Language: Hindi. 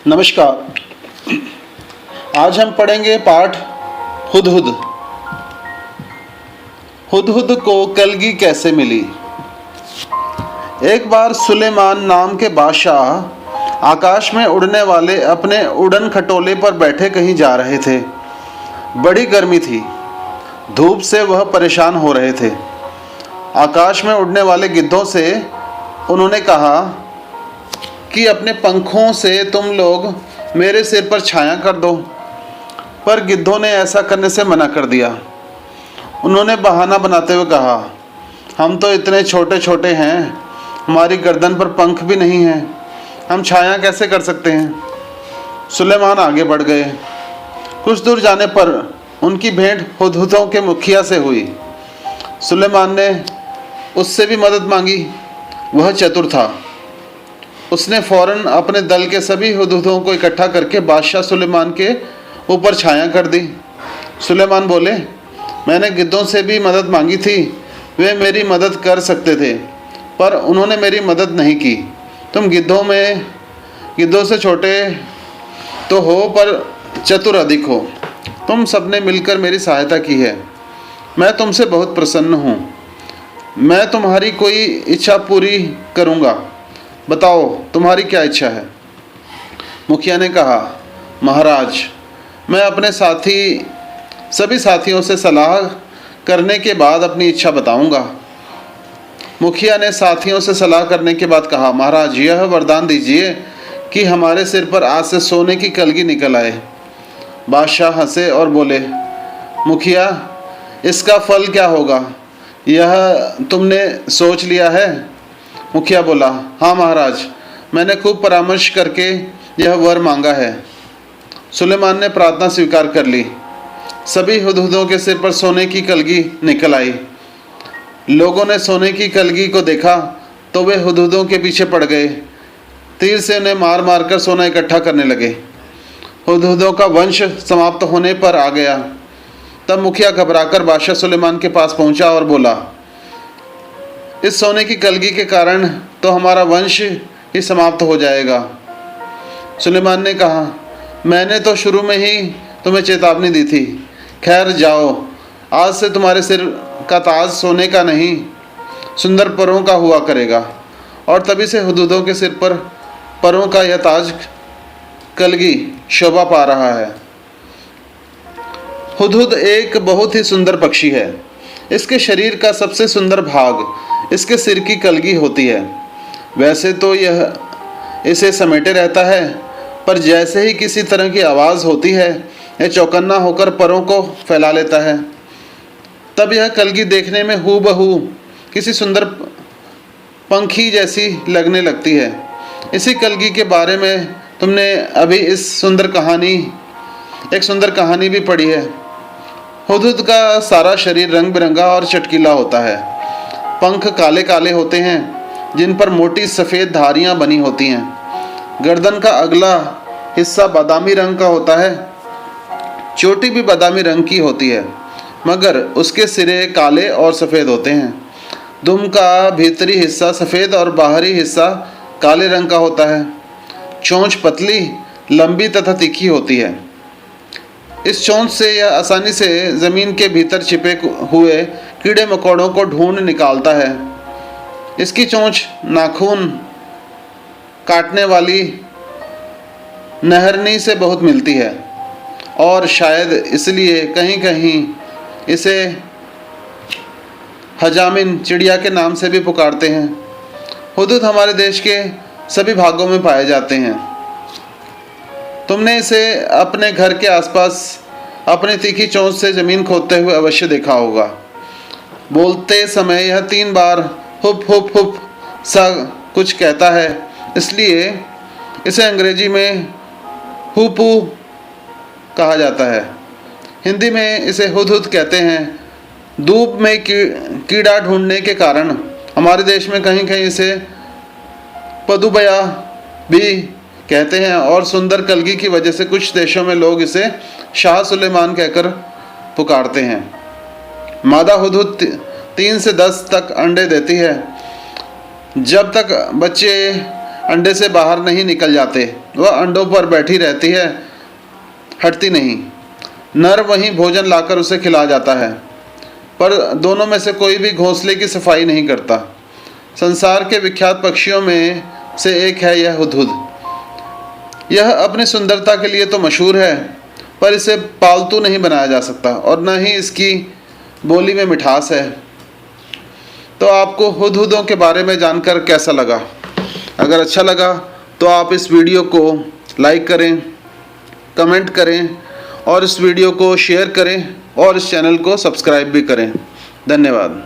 नमस्कार। आज हम पढ़ेंगे पाठ हुदहुद। हुदहुद को कलगी कैसे मिली। एक बार सुलेमान नाम के बादशाह आकाश में उड़ने वाले अपने उड़न खटोले पर बैठे कहीं जा रहे थे। बड़ी गर्मी थी, धूप से वह परेशान हो रहे थे। आकाश में उड़ने वाले गिद्धों से उन्होंने कहा कि अपने पंखों से तुम लोग मेरे सिर पर छाया कर दो, पर गिद्धों ने ऐसा करने से मना कर दिया। उन्होंने बहाना बनाते हुए कहा, हम तो इतने छोटे छोटे हैं, हमारी गर्दन पर पंख भी नहीं है, हम छाया कैसे कर सकते हैं। सुलेमान आगे बढ़ गए। कुछ दूर जाने पर उनकी भेंट हुदहुदों के मुखिया से हुई। सुलेमान ने उससे भी मदद मांगी। वह चतुर था। उसने फौरन अपने दल के सभी हुदहुदों को इकट्ठा करके बादशाह सुलेमान के ऊपर छाया कर दी। सुलेमान बोले, मैंने गिद्धों से भी मदद मांगी थी, वे मेरी मदद कर सकते थे, पर उन्होंने मेरी मदद नहीं की। तुम गिद्धों से छोटे तो हो, पर चतुर अधिक हो। तुम सबने मिलकर मेरी सहायता की है। मैं तुमसे बहुत प्रसन्न हूँ। मैं तुम्हारी कोई इच्छा पूरी करूँगा। बताओ, तुम्हारी क्या इच्छा है। मुखिया ने कहा, महाराज, मैं अपने सभी साथियों से सलाह करने के बाद अपनी इच्छा बताऊंगा। मुखिया ने साथियों से सलाह करने के बाद कहा, महाराज, यह वरदान दीजिए कि हमारे सिर पर आज से सोने की कलगी निकल आए। बादशाह हंसे और बोले, मुखिया, इसका फल क्या होगा, यह तुमने सोच लिया है। मुखिया बोला, हाँ महाराज, मैंने खूब परामर्श करके यह वर मांगा है। सुलेमान ने प्रार्थना स्वीकार कर ली। सभी हुदहुदों के सिर पर सोने की कलगी निकल आई। लोगों ने सोने की कलगी को देखा तो वे हुदहुदों के पीछे पड़ गए। तीर से उन्हें मार मार कर सोना इकट्ठा करने लगे। हुदहुदों का वंश समाप्त होने पर आ गया। तब मुखिया घबराकर बादशाह सुलेमान के पास पहुंचा और बोला, इस सोने की कलगी के कारण तो हमारा वंश ही समाप्त हो जाएगा। सुलेमान ने कहा, मैंने तो शुरू में ही तुम्हें चेतावनी दी थी। खैर जाओ, आज से तुम्हारे सिर का ताज सोने का नहीं, सुंदर परों का हुआ करेगा। और तभी से हुदहुदों के सिर पर परों का यह ताज कलगी शोभा पा रहा है। हुदहुद एक बहुत ही सुंदर पक्षी है। इसके शरीर का सबसे सुंदर भाग इसके सिर की कलगी होती है। वैसे तो यह इसे समेटे रहता है, पर जैसे ही किसी तरह की आवाज़ होती है, यह चौकन्ना होकर परों को फैला लेता है। तब यह कलगी देखने में हूबहू किसी सुंदर पंखी जैसी लगने लगती है। इसी कलगी के बारे में तुमने अभी एक सुंदर कहानी भी पढ़ी है। हुदहुद का सारा शरीर रंग बिरंगा और चटकीला होता है। पंख काले काले होते हैं, जिन पर मोटी सफ़ेद धारियां बनी होती हैं। गर्दन का अगला हिस्सा बादामी रंग का होता है। चोटी भी बादामी रंग की होती है, मगर उसके सिरे काले और सफ़ेद होते हैं। दुम का भीतरी हिस्सा सफ़ेद और बाहरी हिस्सा काले रंग का होता है। चोंच पतली, लंबी तथा तीखी होती है। इस चोंच से यह आसानी से ज़मीन के भीतर छिपे हुए कीड़े मकोड़ों को ढूंढ निकालता है। इसकी चोंच नाखून काटने वाली नहरनी से बहुत मिलती है, और शायद इसलिए कहीं कहीं इसे हजामिन चिड़िया के नाम से भी पुकारते हैं। हुदहुद हमारे देश के सभी भागों में पाए जाते हैं। तुमने इसे अपने घर के आसपास अपनी तीखी चोंच से ज़मीन खोदते हुए अवश्य देखा होगा। बोलते समय यह 3 बार हुप हुप हुप सा कुछ कहता है, इसलिए इसे अंग्रेजी में हुपू कहा जाता है। हिंदी में इसे हुदहुद कहते हैं। धूप में कीड़ा ढूंढने के कारण हमारे देश में कहीं कहीं इसे पदुबया भी कहते हैं, और सुंदर कलगी की वजह से कुछ देशों में लोग इसे शाह सुलेमान कहकर पुकारते हैं। मादा हुदहुद 3 से 10 तक अंडे देती है। जब तक बच्चे अंडे से बाहर नहीं निकल जाते। वह अंडों पर बैठी रहती है, हटती नहीं। नर वहीं भोजन लाकर उसे खिला जाता है, पर दोनों में से कोई भी घोंसले की सफाई नहीं करता। संसार के विख्यात पक्षियों में से एक है यह हुदहुद। यह अपनी सुंदरता के लिए तो मशहूर है, पर इसे पालतू नहीं बनाया जा सकता और न ही इसकी बोली में मिठास है। तो आपको हुदहुदों के बारे में जानकर कैसा लगा? अगर अच्छा लगा तो आप इस वीडियो को लाइक करें, कमेंट करें और इस वीडियो को शेयर करें और इस चैनल को सब्सक्राइब भी करें। धन्यवाद।